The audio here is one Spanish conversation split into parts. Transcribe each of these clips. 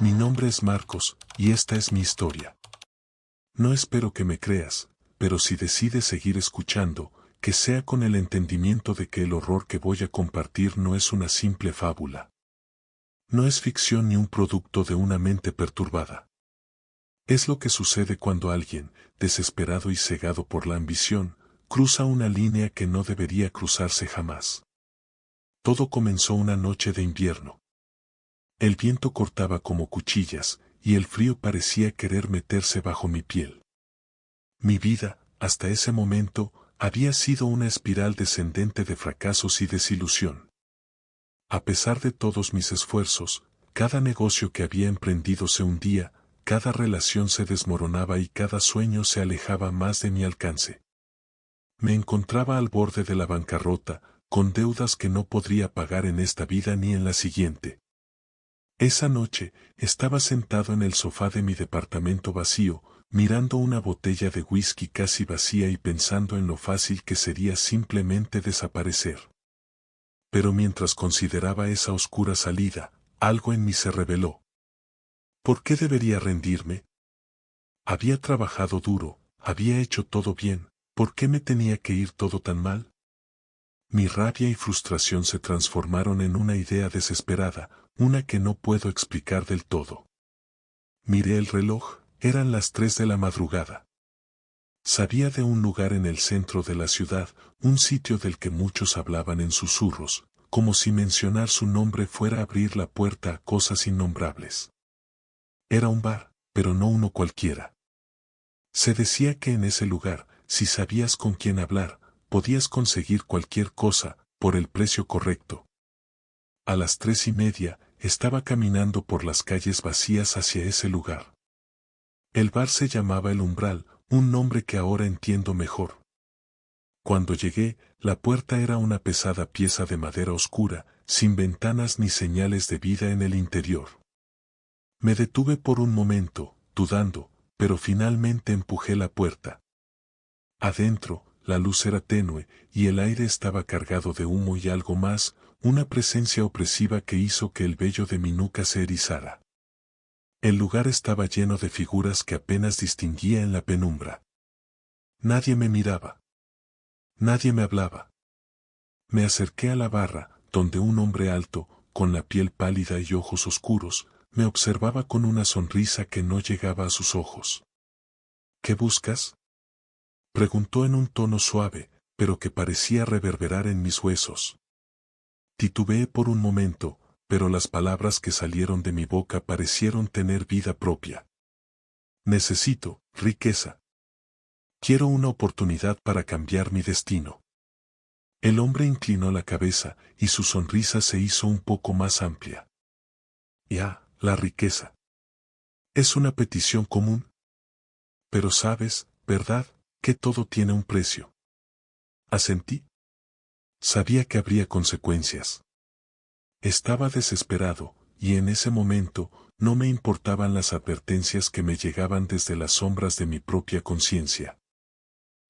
Mi nombre es Marcos, y esta es mi historia. No espero que me creas, pero si decides seguir escuchando, que sea con el entendimiento de que el horror que voy a compartir no es una simple fábula. No es ficción ni un producto de una mente perturbada. Es lo que sucede cuando alguien, desesperado y cegado por la ambición, cruza una línea que no debería cruzarse jamás. Todo comenzó una noche de invierno. El viento cortaba como cuchillas, y el frío parecía querer meterse bajo mi piel. Mi vida, hasta ese momento, había sido una espiral descendente de fracasos y desilusión. A pesar de todos mis esfuerzos, cada negocio que había emprendido se hundía, cada relación se desmoronaba y cada sueño se alejaba más de mi alcance. Me encontraba al borde de la bancarrota, con deudas que no podría pagar en esta vida ni en la siguiente. Esa noche, estaba sentado en el sofá de mi departamento vacío, mirando una botella de whisky casi vacía y pensando en lo fácil que sería simplemente desaparecer. Pero mientras consideraba esa oscura salida, algo en mí se rebeló. ¿Por qué debería rendirme? Había trabajado duro, había hecho todo bien, ¿por qué me tenía que ir todo tan mal? Mi rabia y frustración se transformaron en una idea desesperada, una que no puedo explicar del todo. Miré el reloj, eran las 3 de la madrugada. Sabía de un lugar en el centro de la ciudad, un sitio del que muchos hablaban en susurros, como si mencionar su nombre fuera abrir la puerta a cosas innombrables. Era un bar, pero no uno cualquiera. Se decía que en ese lugar, si sabías con quién hablar, podías conseguir cualquier cosa, por el precio correcto. A las 3:30, estaba caminando por las calles vacías hacia ese lugar. El bar se llamaba El Umbral, un nombre que ahora entiendo mejor. Cuando llegué, la puerta era una pesada pieza de madera oscura, sin ventanas ni señales de vida en el interior. Me detuve por un momento, dudando, pero finalmente empujé la puerta. Adentro, la luz era tenue, y el aire estaba cargado de humo y algo más, una presencia opresiva que hizo que el vello de mi nuca se erizara. El lugar estaba lleno de figuras que apenas distinguía en la penumbra. Nadie me miraba. Nadie me hablaba. Me acerqué a la barra, donde un hombre alto, con la piel pálida y ojos oscuros, me observaba con una sonrisa que no llegaba a sus ojos. ¿Qué buscas?, preguntó en un tono suave, pero que parecía reverberar en mis huesos. Titubeé por un momento, pero las palabras que salieron de mi boca parecieron tener vida propia. Necesito riqueza. Quiero una oportunidad para cambiar mi destino. El hombre inclinó la cabeza, y su sonrisa se hizo un poco más amplia. Ya, la riqueza. Es una petición común. Pero sabes, ¿verdad?, que todo tiene un precio. Asentí. Sabía que habría consecuencias. Estaba desesperado, y en ese momento, no me importaban las advertencias que me llegaban desde las sombras de mi propia conciencia.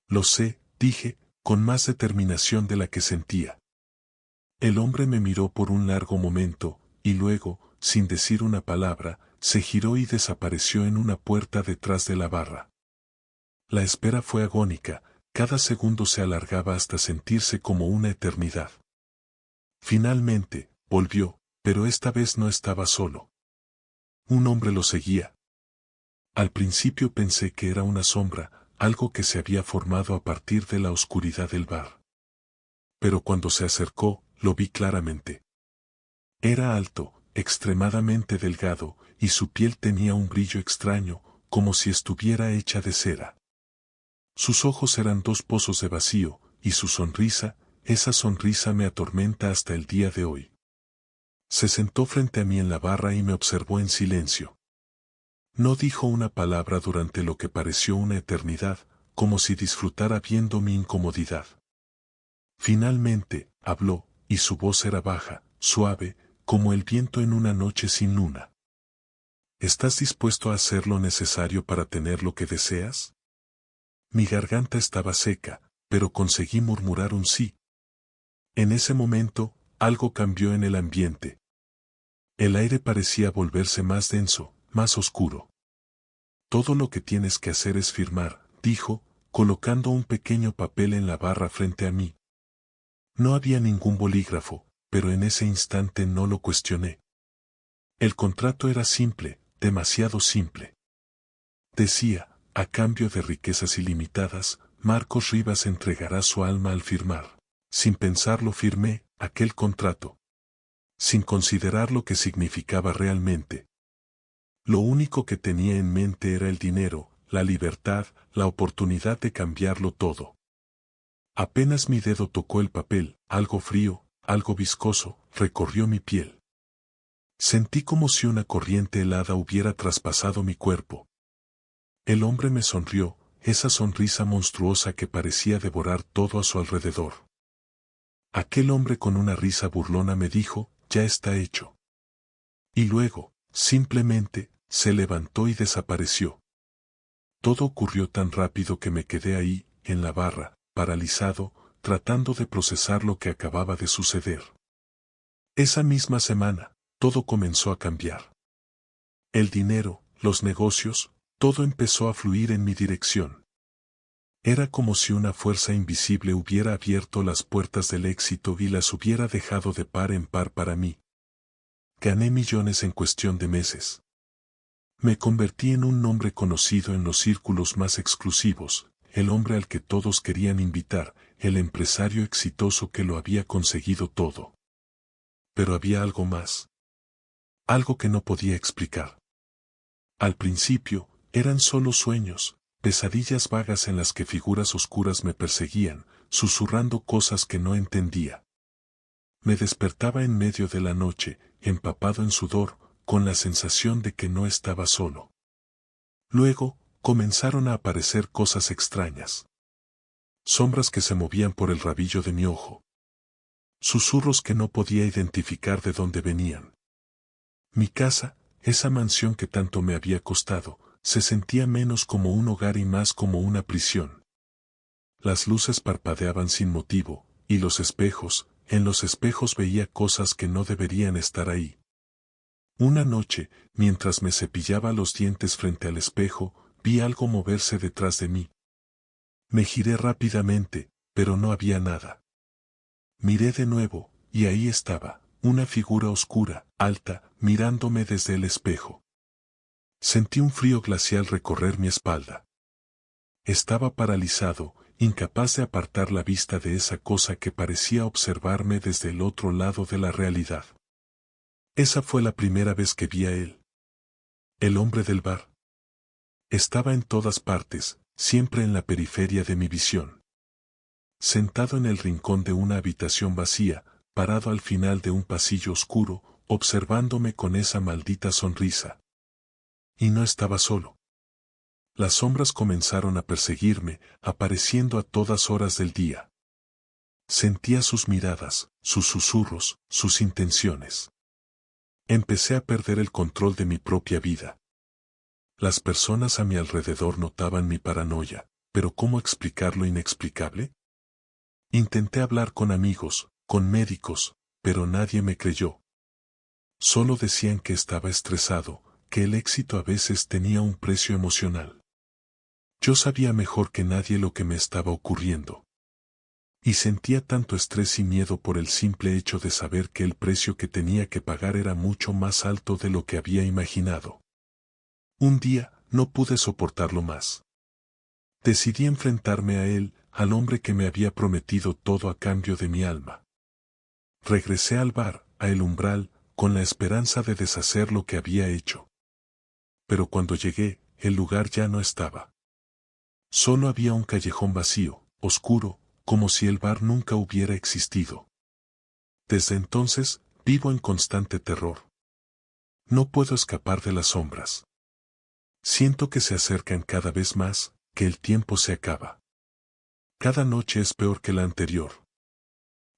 Lo sé, dije, con más determinación de la que sentía. El hombre me miró por un largo momento, y luego, sin decir una palabra, se giró y desapareció en una puerta detrás de la barra. La espera fue agónica, cada segundo se alargaba hasta sentirse como una eternidad. Finalmente, volvió, pero esta vez no estaba solo. Un hombre lo seguía. Al principio pensé que era una sombra, algo que se había formado a partir de la oscuridad del bar. Pero cuando se acercó, lo vi claramente. Era alto, extremadamente delgado, y su piel tenía un brillo extraño, como si estuviera hecha de cera. Sus ojos eran dos pozos de vacío, y su sonrisa, esa sonrisa me atormenta hasta el día de hoy. Se sentó frente a mí en la barra y me observó en silencio. No dijo una palabra durante lo que pareció una eternidad, como si disfrutara viendo mi incomodidad. Finalmente, habló, y su voz era baja, suave, como el viento en una noche sin luna. ¿Estás dispuesto a hacer lo necesario para tener lo que deseas? Mi garganta estaba seca, pero conseguí murmurar un sí. En ese momento, algo cambió en el ambiente. El aire parecía volverse más denso, más oscuro. Todo lo que tienes que hacer es firmar, dijo, colocando un pequeño papel en la barra frente a mí. No había ningún bolígrafo, pero en ese instante no lo cuestioné. El contrato era simple, demasiado simple. Decía, a cambio de riquezas ilimitadas, Marcos Rivas entregará su alma al firmar. Sin pensarlo firmé aquel contrato. Sin considerar lo que significaba realmente. Lo único que tenía en mente era el dinero, la libertad, la oportunidad de cambiarlo todo. Apenas mi dedo tocó el papel, algo frío, algo viscoso, recorrió mi piel. Sentí como si una corriente helada hubiera traspasado mi cuerpo. El hombre me sonrió, esa sonrisa monstruosa que parecía devorar todo a su alrededor. Aquel hombre con una risa burlona me dijo, ya está hecho. Y luego, simplemente, se levantó y desapareció. Todo ocurrió tan rápido que me quedé ahí, en la barra, paralizado, tratando de procesar lo que acababa de suceder. Esa misma semana, todo comenzó a cambiar. El dinero, los negocios, todo empezó a fluir en mi dirección. Era como si una fuerza invisible hubiera abierto las puertas del éxito y las hubiera dejado de par en par para mí. Gané millones en cuestión de meses. Me convertí en un nombre conocido en los círculos más exclusivos, el hombre al que todos querían invitar, el empresario exitoso que lo había conseguido todo. Pero había algo más. Algo que no podía explicar. Al principio, eran solo sueños, pesadillas vagas en las que figuras oscuras me perseguían, susurrando cosas que no entendía. Me despertaba en medio de la noche, empapado en sudor, con la sensación de que no estaba solo. Luego, comenzaron a aparecer cosas extrañas. Sombras que se movían por el rabillo de mi ojo. Susurros que no podía identificar de dónde venían. Mi casa, esa mansión que tanto me había costado, se sentía menos como un hogar y más como una prisión. Las luces parpadeaban sin motivo, y en los espejos veía cosas que no deberían estar ahí. Una noche, mientras me cepillaba los dientes frente al espejo, vi algo moverse detrás de mí. Me giré rápidamente, pero no había nada. Miré de nuevo, y ahí estaba, una figura oscura, alta, mirándome desde el espejo. Sentí un frío glacial recorrer mi espalda. Estaba paralizado, incapaz de apartar la vista de esa cosa que parecía observarme desde el otro lado de la realidad. Esa fue la primera vez que vi a él. El hombre del bar. Estaba en todas partes, siempre en la periferia de mi visión. Sentado en el rincón de una habitación vacía, parado al final de un pasillo oscuro, observándome con esa maldita sonrisa. Y no estaba solo. Las sombras comenzaron a perseguirme, apareciendo a todas horas del día. Sentía sus miradas, sus susurros, sus intenciones. Empecé a perder el control de mi propia vida. Las personas a mi alrededor notaban mi paranoia, pero ¿cómo explicar lo inexplicable? Intenté hablar con amigos, con médicos, pero nadie me creyó. Solo decían que estaba estresado, que el éxito a veces tenía un precio emocional. Yo sabía mejor que nadie lo que me estaba ocurriendo. Y sentía tanto estrés y miedo por el simple hecho de saber que el precio que tenía que pagar era mucho más alto de lo que había imaginado. Un día, no pude soportarlo más. Decidí enfrentarme a él, al hombre que me había prometido todo a cambio de mi alma. Regresé al bar, a el umbral, con la esperanza de deshacer lo que había hecho. Pero cuando llegué, el lugar ya no estaba. Solo había un callejón vacío, oscuro, como si el bar nunca hubiera existido. Desde entonces, vivo en constante terror. No puedo escapar de las sombras. Siento que se acercan cada vez más, que el tiempo se acaba. Cada noche es peor que la anterior.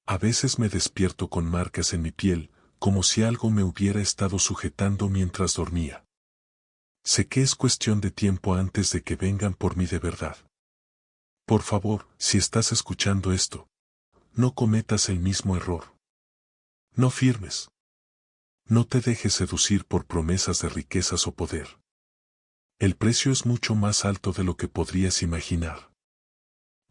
A veces me despierto con marcas en mi piel, como si algo me hubiera estado sujetando mientras dormía. Sé que es cuestión de tiempo antes de que vengan por mí de verdad. Por favor, si estás escuchando esto, no cometas el mismo error. No firmes. No te dejes seducir por promesas de riquezas o poder. El precio es mucho más alto de lo que podrías imaginar.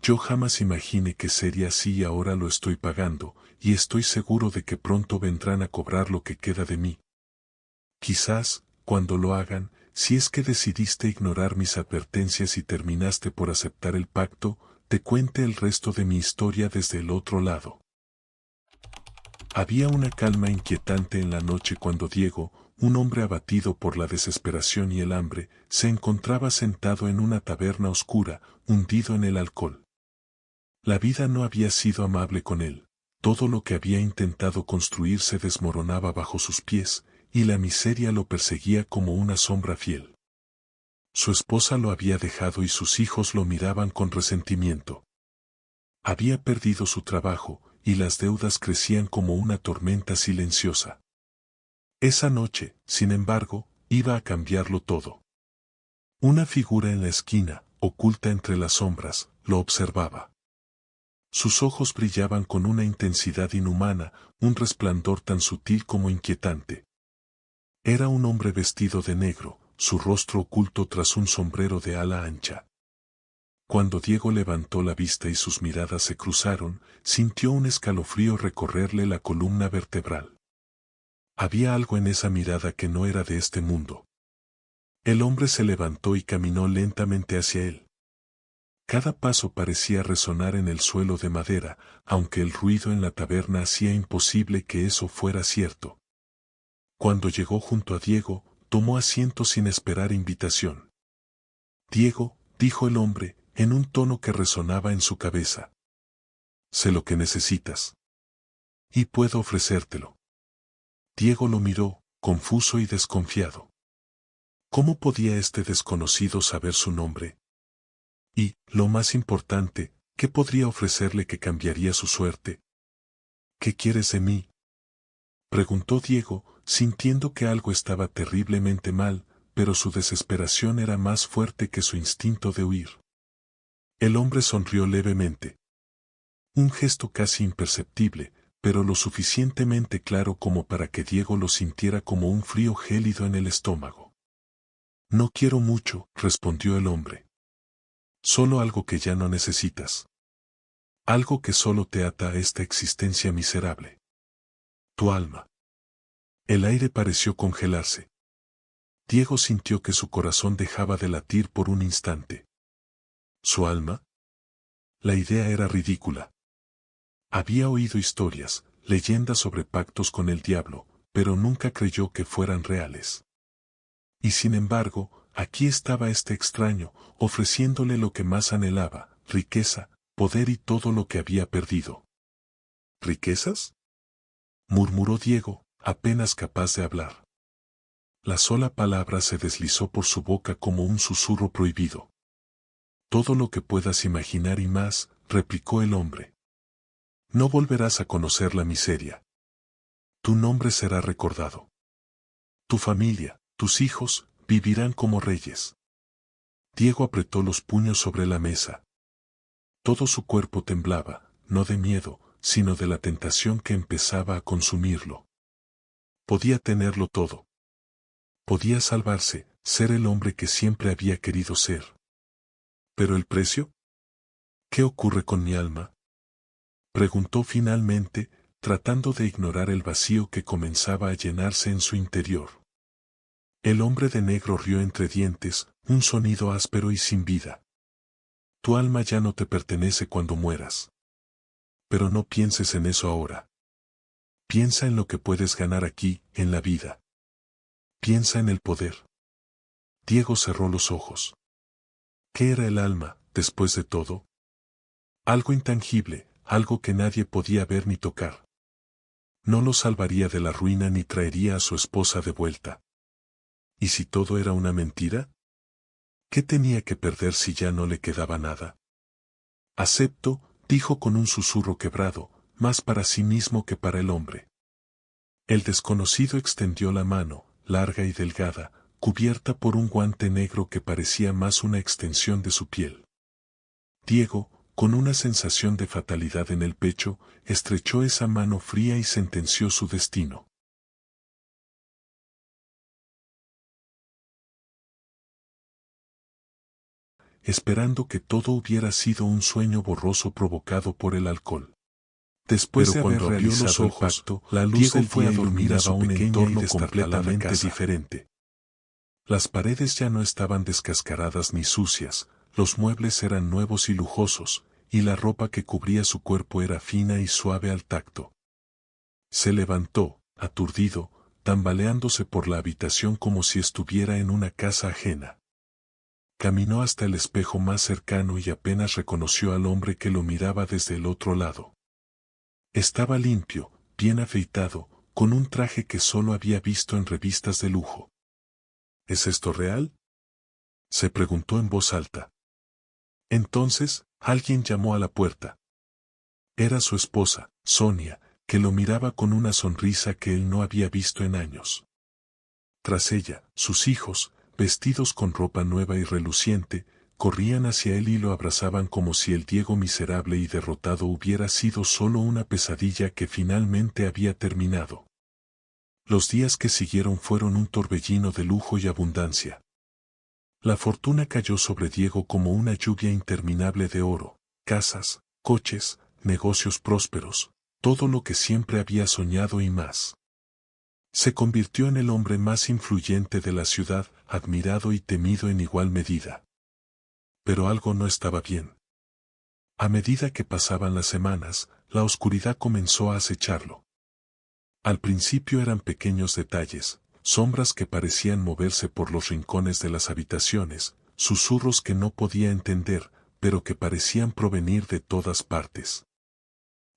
Yo jamás imaginé que sería así y ahora lo estoy pagando, y estoy seguro de que pronto vendrán a cobrar lo que queda de mí. Quizás, cuando lo hagan, si es que decidiste ignorar mis advertencias y terminaste por aceptar el pacto, te cuente el resto de mi historia desde el otro lado. Había una calma inquietante en la noche cuando Diego, un hombre abatido por la desesperación y el hambre, se encontraba sentado en una taberna oscura, hundido en el alcohol. La vida no había sido amable con él, todo lo que había intentado construir se desmoronaba bajo sus pies, y la miseria lo perseguía como una sombra fiel. Su esposa lo había dejado y sus hijos lo miraban con resentimiento. Había perdido su trabajo, y las deudas crecían como una tormenta silenciosa. Esa noche, sin embargo, iba a cambiarlo todo. Una figura en la esquina, oculta entre las sombras, lo observaba. Sus ojos brillaban con una intensidad inhumana, un resplandor tan sutil como inquietante. Era un hombre vestido de negro, su rostro oculto tras un sombrero de ala ancha. Cuando Diego levantó la vista y sus miradas se cruzaron, sintió un escalofrío recorrerle la columna vertebral. Había algo en esa mirada que no era de este mundo. El hombre se levantó y caminó lentamente hacia él. Cada paso parecía resonar en el suelo de madera, aunque el ruido en la taberna hacía imposible que eso fuera cierto. Cuando llegó junto a Diego, tomó asiento sin esperar invitación. Diego, dijo el hombre, en un tono que resonaba en su cabeza. Sé lo que necesitas. Y puedo ofrecértelo. Diego lo miró, confuso y desconfiado. ¿Cómo podía este desconocido saber su nombre? Y, lo más importante, ¿qué podría ofrecerle que cambiaría su suerte? ¿Qué quieres de mí?, preguntó Diego, sintiendo que algo estaba terriblemente mal, pero su desesperación era más fuerte que su instinto de huir. El hombre sonrió levemente. Un gesto casi imperceptible, pero lo suficientemente claro como para que Diego lo sintiera como un frío gélido en el estómago. No quiero mucho, respondió el hombre. Solo algo que ya no necesitas. Algo que solo te ata a esta existencia miserable. Tu alma. El aire pareció congelarse. Diego sintió que su corazón dejaba de latir por un instante. ¿Su alma? La idea era ridícula. Había oído historias, leyendas sobre pactos con el diablo, pero nunca creyó que fueran reales. Y sin embargo, aquí estaba este extraño, ofreciéndole lo que más anhelaba, riqueza, poder y todo lo que había perdido. ¿Riquezas?, murmuró Diego, apenas capaz de hablar. La sola palabra se deslizó por su boca como un susurro prohibido. Todo lo que puedas imaginar y más, replicó el hombre. No volverás a conocer la miseria. Tu nombre será recordado. Tu familia, tus hijos, vivirán como reyes. Diego apretó los puños sobre la mesa. Todo su cuerpo temblaba, no de miedo, sino de la tentación que empezaba a consumirlo. Podía tenerlo todo. Podía salvarse, ser el hombre que siempre había querido ser. ¿Pero el precio? ¿Qué ocurre con mi alma?, preguntó finalmente, tratando de ignorar el vacío que comenzaba a llenarse en su interior. El hombre de negro rió entre dientes, un sonido áspero y sin vida. Tu alma ya no te pertenece cuando mueras. Pero no pienses en eso ahora. Piensa en lo que puedes ganar aquí, en la vida. Piensa en el poder. Diego cerró los ojos. ¿Qué era el alma, después de todo? Algo intangible, algo que nadie podía ver ni tocar. No lo salvaría de la ruina ni traería a su esposa de vuelta. ¿Y si todo era una mentira? ¿Qué tenía que perder si ya no le quedaba nada? Acepto, dijo con un susurro quebrado, más para sí mismo que para el hombre. El desconocido extendió la mano, larga y delgada, cubierta por un guante negro que parecía más una extensión de su piel. Diego, con una sensación de fatalidad en el pecho, estrechó esa mano fría y sentenció su destino. esperando que todo hubiera sido un sueño borroso provocado por el alcohol. Después de haber realizado el pacto, la luz del día iluminaba un entorno completamente diferente. Las paredes ya no estaban descascaradas ni sucias, los muebles eran nuevos y lujosos, y la ropa que cubría su cuerpo era fina y suave al tacto. Se levantó, aturdido, tambaleándose por la habitación como si estuviera en una casa ajena. Caminó hasta el espejo más cercano y apenas reconoció al hombre que lo miraba desde el otro lado. Estaba limpio, bien afeitado, con un traje que solo había visto en revistas de lujo. ¿Es esto real?, se preguntó en voz alta. Entonces, alguien llamó a la puerta. Era su esposa, Sonia, que lo miraba con una sonrisa que él no había visto en años. Tras ella, sus hijos, vestidos con ropa nueva y reluciente, corrían hacia él y lo abrazaban como si el Diego miserable y derrotado hubiera sido solo una pesadilla que finalmente había terminado. Los días que siguieron fueron un torbellino de lujo y abundancia. La fortuna cayó sobre Diego como una lluvia interminable de oro, casas, coches, negocios prósperos, todo lo que siempre había soñado y más. Se convirtió en el hombre más influyente de la ciudad, admirado y temido en igual medida. Pero algo no estaba bien. A medida que pasaban las semanas, la oscuridad comenzó a acecharlo. Al principio eran pequeños detalles, sombras que parecían moverse por los rincones de las habitaciones, susurros que no podía entender, pero que parecían provenir de todas partes.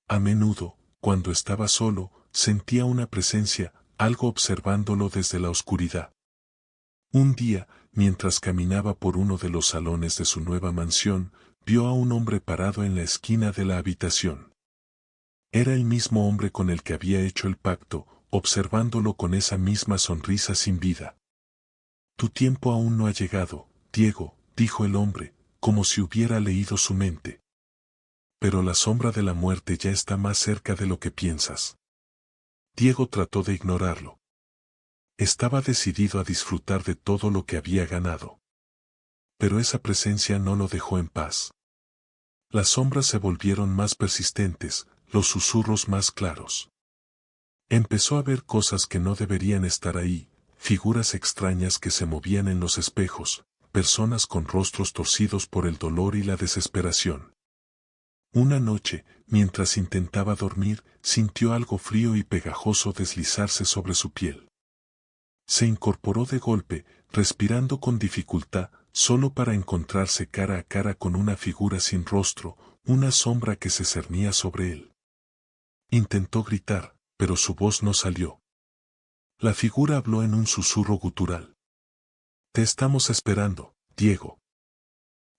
A menudo, cuando estaba solo, sentía una presencia, algo observándolo desde la oscuridad. Un día, mientras caminaba por uno de los salones de su nueva mansión, vio a un hombre parado en la esquina de la habitación. Era el mismo hombre con el que había hecho el pacto, observándolo con esa misma sonrisa sin vida. Tu tiempo aún no ha llegado, Diego, dijo el hombre, como si hubiera leído su mente. Pero la sombra de la muerte ya está más cerca de lo que piensas. Diego trató de ignorarlo. Estaba decidido a disfrutar de todo lo que había ganado. Pero esa presencia no lo dejó en paz. Las sombras se volvieron más persistentes, los susurros más claros. Empezó a ver cosas que no deberían estar ahí, figuras extrañas que se movían en los espejos, personas con rostros torcidos por el dolor y la desesperación. Una noche, mientras intentaba dormir, sintió algo frío y pegajoso deslizarse sobre su piel. Se incorporó de golpe, respirando con dificultad, solo para encontrarse cara a cara con una figura sin rostro, una sombra que se cernía sobre él. Intentó gritar, pero su voz no salió. La figura habló en un susurro gutural. Te estamos esperando, Diego.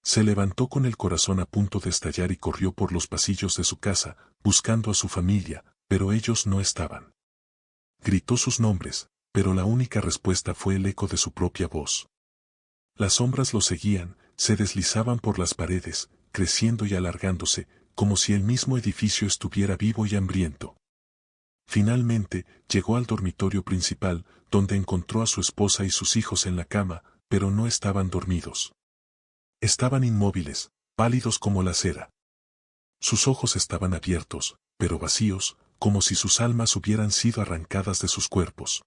Se levantó con el corazón a punto de estallar y corrió por los pasillos de su casa, buscando a su familia, pero ellos no estaban. Gritó sus nombres, pero la única respuesta fue el eco de su propia voz. Las sombras lo seguían, se deslizaban por las paredes, creciendo y alargándose, como si el mismo edificio estuviera vivo y hambriento. Finalmente, llegó al dormitorio principal, donde encontró a su esposa y sus hijos en la cama, pero no estaban dormidos. Estaban inmóviles, pálidos como la cera. Sus ojos estaban abiertos, pero vacíos, como si sus almas hubieran sido arrancadas de sus cuerpos.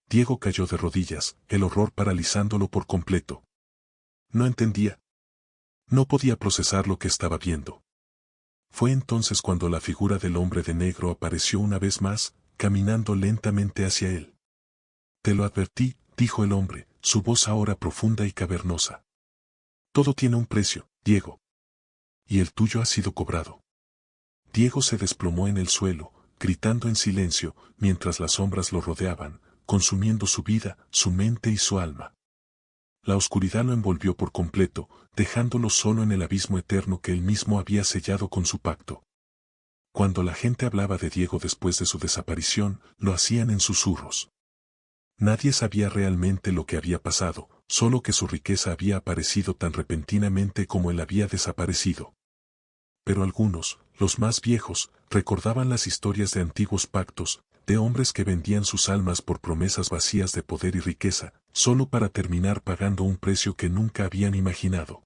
Diego cayó de rodillas, el horror paralizándolo por completo. No entendía. No podía procesar lo que estaba viendo. Fue entonces cuando la figura del hombre de negro apareció una vez más, caminando lentamente hacia él. Te lo advertí, dijo el hombre, su voz ahora profunda y cavernosa. Todo tiene un precio, Diego. Y el tuyo ha sido cobrado. Diego se desplomó en el suelo, gritando en silencio, mientras las sombras lo rodeaban, consumiendo su vida, su mente y su alma. La oscuridad lo envolvió por completo, dejándolo solo en el abismo eterno que él mismo había sellado con su pacto. Cuando la gente hablaba de Diego después de su desaparición, lo hacían en susurros. Nadie sabía realmente lo que había pasado, solo que su riqueza había aparecido tan repentinamente como él había desaparecido. Pero algunos, los más viejos, recordaban las historias de antiguos pactos, de hombres que vendían sus almas por promesas vacías de poder y riqueza, solo para terminar pagando un precio que nunca habían imaginado.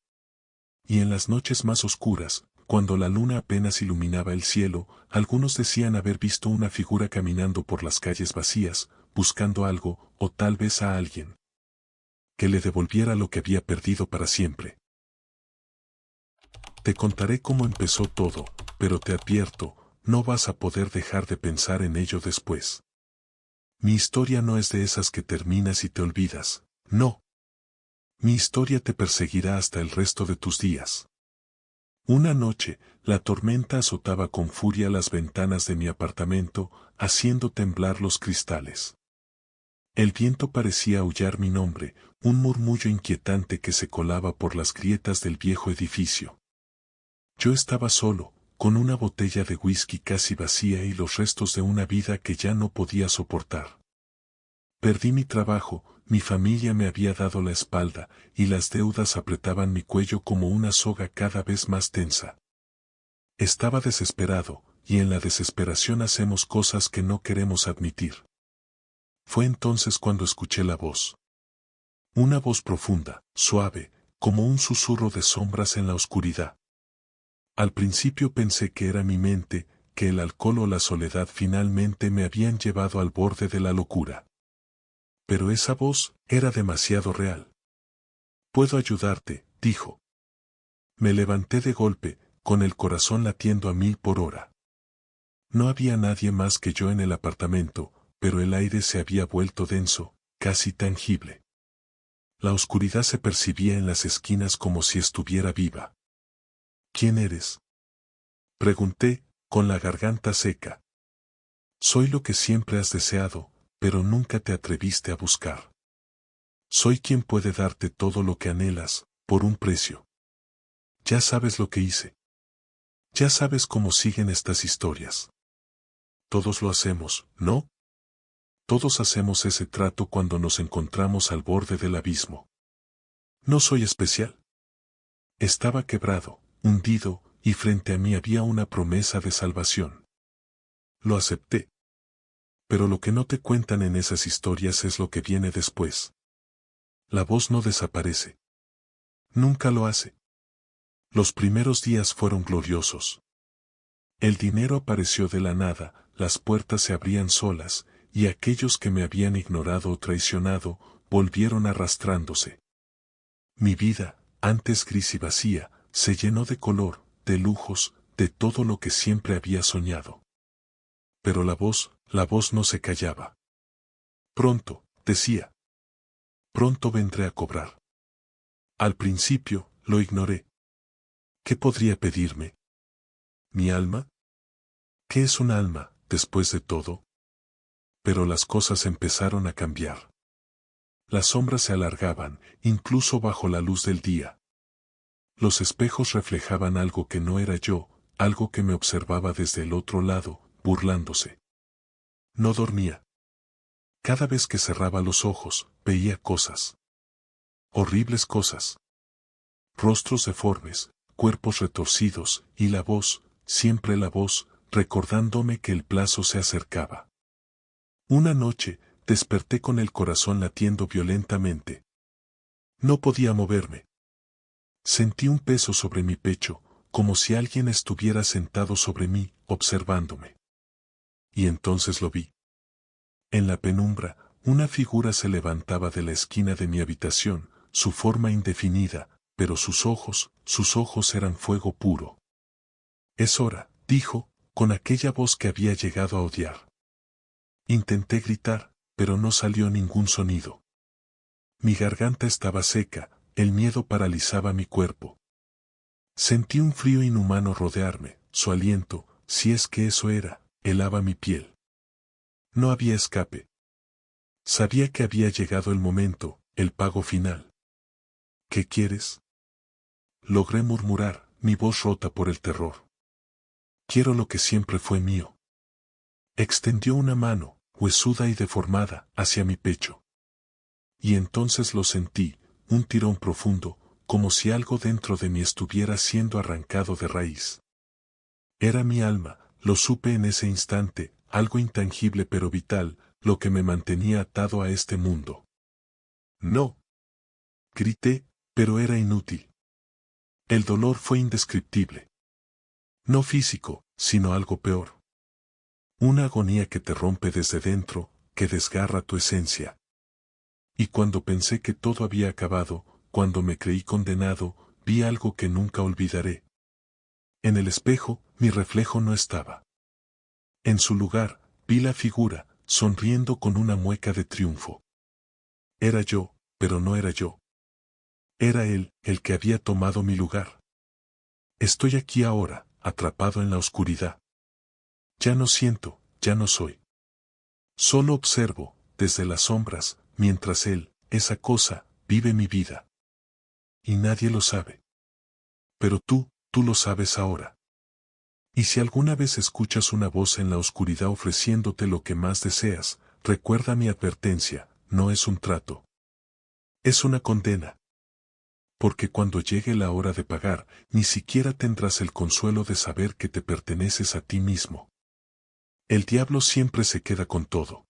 y en las noches más oscuras, cuando la luna apenas iluminaba el cielo, algunos decían haber visto una figura caminando por las calles vacías, buscando algo, o tal vez a alguien que le devolviera lo que había perdido para siempre. Te contaré cómo empezó todo, pero te advierto, no vas a poder dejar de pensar en ello después. Mi historia no es de esas que terminas y te olvidas, no. Mi historia te perseguirá hasta el resto de tus días. Una noche, la tormenta azotaba con furia las ventanas de mi apartamento, haciendo temblar los cristales. El viento parecía aullar mi nombre, un murmullo inquietante que se colaba por las grietas del viejo edificio. Yo estaba solo, con una botella de whisky casi vacía y los restos de una vida que ya no podía soportar. Perdí mi trabajo, mi familia me había dado la espalda, y las deudas apretaban mi cuello como una soga cada vez más tensa. Estaba desesperado, y en la desesperación hacemos cosas que no queremos admitir. Fue entonces cuando escuché la voz. Una voz profunda, suave, como un susurro de sombras en la oscuridad. Al principio pensé que era mi mente, que el alcohol o la soledad finalmente me habían llevado al borde de la locura. Pero esa voz era demasiado real. «Puedo ayudarte», dijo. Me levanté de golpe, con el corazón latiendo a 1000 por hora. No había nadie más que yo en el apartamento, pero el aire se había vuelto denso, casi tangible. La oscuridad se percibía en las esquinas como si estuviera viva. «¿Quién eres?», pregunté, con la garganta seca. «Soy lo que siempre has deseado, pero nunca te atreviste a buscar. Soy quien puede darte todo lo que anhelas, por un precio. Ya sabes lo que hice. Ya sabes cómo siguen estas historias. Todos lo hacemos, ¿no? Todos hacemos ese trato cuando nos encontramos al borde del abismo. No soy especial. Estaba quebrado, hundido, y frente a mí había una promesa de salvación. Lo acepté. Pero lo que no te cuentan en esas historias es lo que viene después. La voz no desaparece. Nunca lo hace. Los primeros días fueron gloriosos. El dinero apareció de la nada, las puertas se abrían solas, y aquellos que me habían ignorado o traicionado, volvieron arrastrándose. Mi vida, antes gris y vacía, se llenó de color, de lujos, de todo lo que siempre había soñado. Pero la voz no se callaba. Pronto, decía. Pronto vendré a cobrar. Al principio, lo ignoré. ¿Qué podría pedirme? ¿Mi alma? ¿Qué es un alma, después de todo? Pero las cosas empezaron a cambiar. Las sombras se alargaban, incluso bajo la luz del día. Los espejos reflejaban algo que no era yo, algo que me observaba desde el otro lado, burlándose. No dormía. Cada vez que cerraba los ojos, veía cosas. Horribles cosas. Rostros deformes, cuerpos retorcidos, y la voz, siempre la voz, recordándome que el plazo se acercaba. Una noche, desperté con el corazón latiendo violentamente. No podía moverme. Sentí un peso sobre mi pecho, como si alguien estuviera sentado sobre mí, observándome. Y entonces lo vi. En la penumbra, una figura se levantaba de la esquina de mi habitación, su forma indefinida, pero sus ojos eran fuego puro. «Es hora», dijo, con aquella voz que había llegado a odiar. Intenté gritar, pero no salió ningún sonido. Mi garganta estaba seca, el miedo paralizaba mi cuerpo. Sentí un frío inhumano rodearme, su aliento, si es que eso era, helaba mi piel. No había escape. Sabía que había llegado el momento, el pago final. «¿Qué quieres?», logré murmurar, mi voz rota por el terror. «Quiero lo que siempre fue mío». Extendió una mano, huesuda y deformada, hacia mi pecho. Y entonces lo sentí, un tirón profundo, como si algo dentro de mí estuviera siendo arrancado de raíz. Era mi alma, lo supe en ese instante, algo intangible pero vital, lo que me mantenía atado a este mundo. «No», grité, pero era inútil. El dolor fue indescriptible. No físico, sino algo peor. Una agonía que te rompe desde dentro, que desgarra tu esencia. Y cuando pensé que todo había acabado, cuando me creí condenado, vi algo que nunca olvidaré. En el espejo, mi reflejo no estaba. En su lugar, vi la figura, sonriendo con una mueca de triunfo. Era yo, pero no era yo. Era él, el que había tomado mi lugar. Estoy aquí ahora, atrapado en la oscuridad. Ya no siento, ya no soy. Solo observo, desde las sombras, mientras él, esa cosa, vive mi vida. Y nadie lo sabe. Pero tú lo sabes ahora. Y si alguna vez escuchas una voz en la oscuridad ofreciéndote lo que más deseas, recuerda mi advertencia, no es un trato. Es una condena. Porque cuando llegue la hora de pagar, ni siquiera tendrás el consuelo de saber que te perteneces a ti mismo. El diablo siempre se queda con todo.